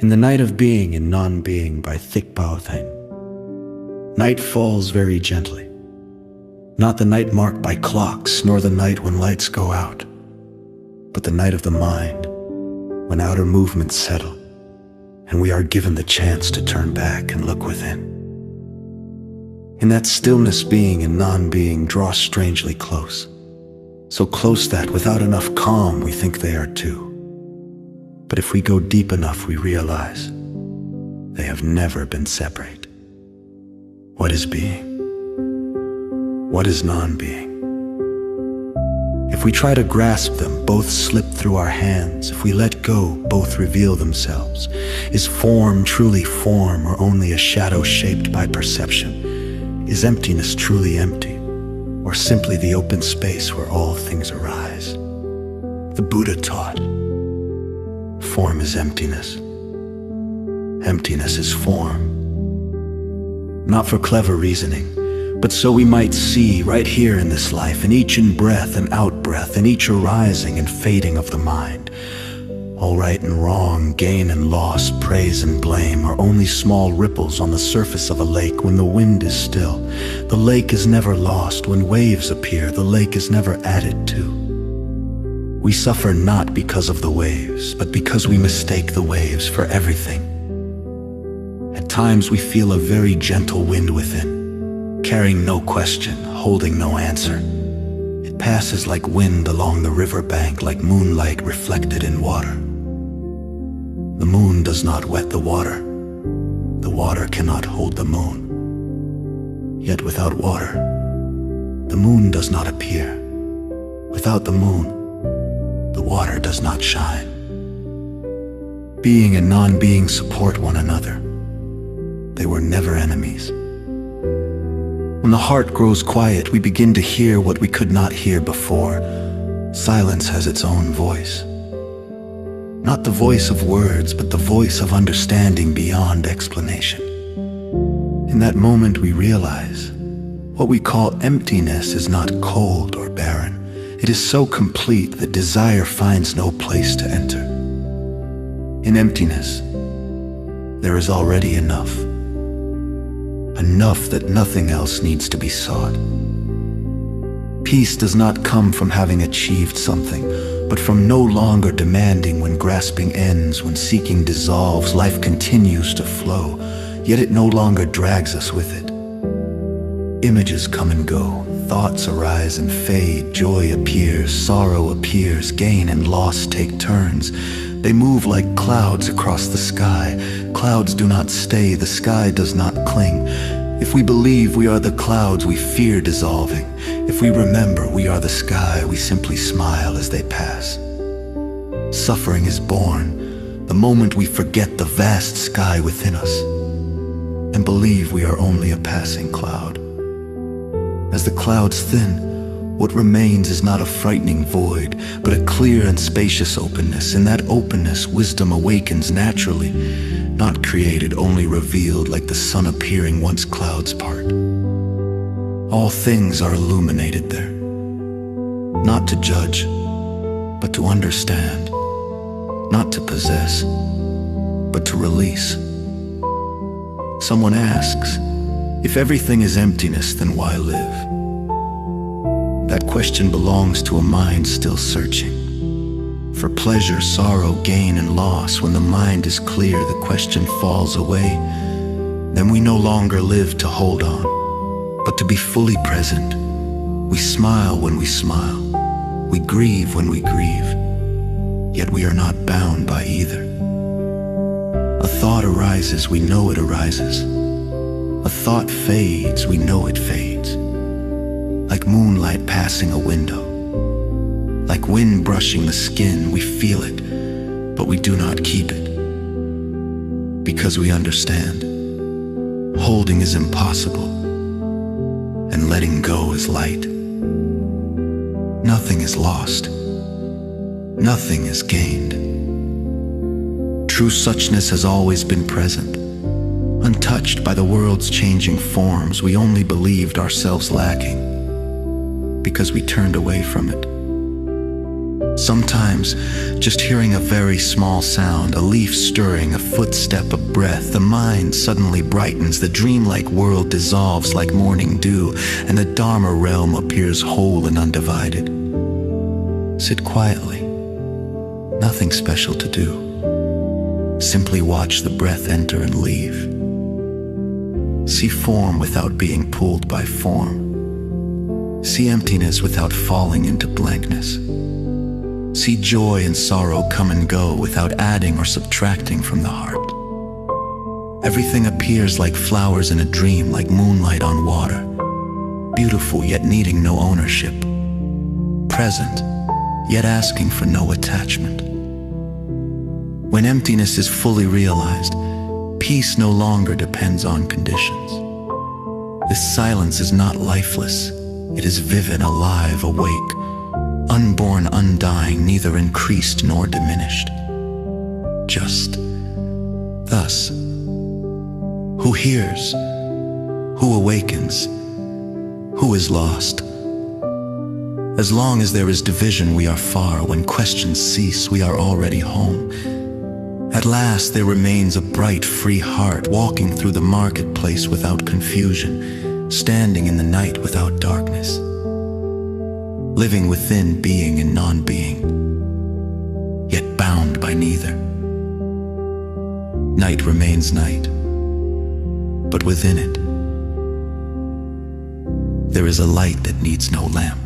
In the Night of Being and Non-Being by Thich. Night falls very gently, not the night marked by clocks, nor the night when lights go out, but the night of the mind, when outer movements settle, and we are given the chance to turn back and look within. In that stillness, being and non-being draw strangely close, so close that without enough calm we think they are two. But if we go deep enough, we realize they have never been separate. What is being? What is non-being? If we try to grasp them, both slip through our hands. If we let go, both reveal themselves. Is form truly form, or only a shadow shaped by perception? Is emptiness truly empty, or simply the open space where all things arise? The Buddha taught, form is emptiness. Emptiness is form. Not for clever reasoning, but so we might see right here in this life, in each in-breath and out-breath, in each arising and fading of the mind. All right and wrong, gain and loss, praise and blame are only small ripples on the surface of a lake when the wind is still. The lake is never lost. When waves appear, the lake is never added to. We suffer not because of the waves, but because we mistake the waves for everything. At times we feel a very gentle wind within, carrying no question, holding no answer. It passes like wind along the riverbank, like moonlight reflected in water. The moon does not wet the water. The water cannot hold the moon. Yet without water, the moon does not appear. Without the moon, the water does not shine. Being and non-being support one another. They were never enemies. When the heart grows quiet, we begin to hear what we could not hear before. Silence has its own voice. Not the voice of words, but the voice of understanding beyond explanation. In that moment we realize what we call emptiness is not cold or barren. It is so complete that desire finds no place to enter. In emptiness, there is already enough. Enough that nothing else needs to be sought. Peace does not come from having achieved something, but from no longer demanding. When grasping ends, when seeking dissolves, life continues to flow, yet it no longer drags us with it. Images come and go. Thoughts arise and fade, joy appears, sorrow appears, gain and loss take turns. They move like clouds across the sky. Clouds do not stay, the sky does not cling. If we believe we are the clouds, we fear dissolving. If we remember we are the sky, we simply smile as they pass. Suffering is born the moment we forget the vast sky within us and believe we are only a passing cloud. As the clouds thin, what remains is not a frightening void, but a clear and spacious openness. In that openness, wisdom awakens naturally, not created, only revealed, like the sun appearing once clouds part. All things are illuminated there, not to judge, but to understand, not to possess, but to release. Someone asks, if everything is emptiness, then why live? That question belongs to a mind still searching for pleasure, sorrow, gain, and loss. When the mind is clear, the question falls away. Then we no longer live to hold on, but to be fully present. We smile when we smile. We grieve when we grieve. Yet we are not bound by either. A thought arises, we know it arises. A thought fades, we know it fades. Like moonlight passing a window. Like wind brushing the skin, we feel it, but we do not keep it. Because we understand, holding is impossible, and letting go is light. Nothing is lost. Nothing is gained. True suchness has always been present. Untouched by the world's changing forms, we only believed ourselves lacking because we turned away from it. Sometimes, just hearing a very small sound, a leaf stirring, a footstep, a breath, the mind suddenly brightens, the dreamlike world dissolves like morning dew, and the Dharma realm appears whole and undivided. Sit quietly, nothing special to do. Simply watch the breath enter and leave. See form without being pulled by form. See emptiness without falling into blankness. See joy and sorrow come and go without adding or subtracting from the heart. Everything appears like flowers in a dream, like moonlight on water, beautiful yet needing no ownership, present yet asking for no attachment. When emptiness is fully realized, peace no longer depends on conditions. This silence is not lifeless, it is vivid, alive, awake, unborn, undying, neither increased nor diminished. Just thus. Who hears? Who awakens? Who is lost? As long as there is division, we are far. When questions cease, we are already home. At last there remains a bright, free heart, walking through the marketplace without confusion, standing in the night without darkness, living within being and non-being, yet bound by neither. Night remains night, but within it, there is a light that needs no lamp.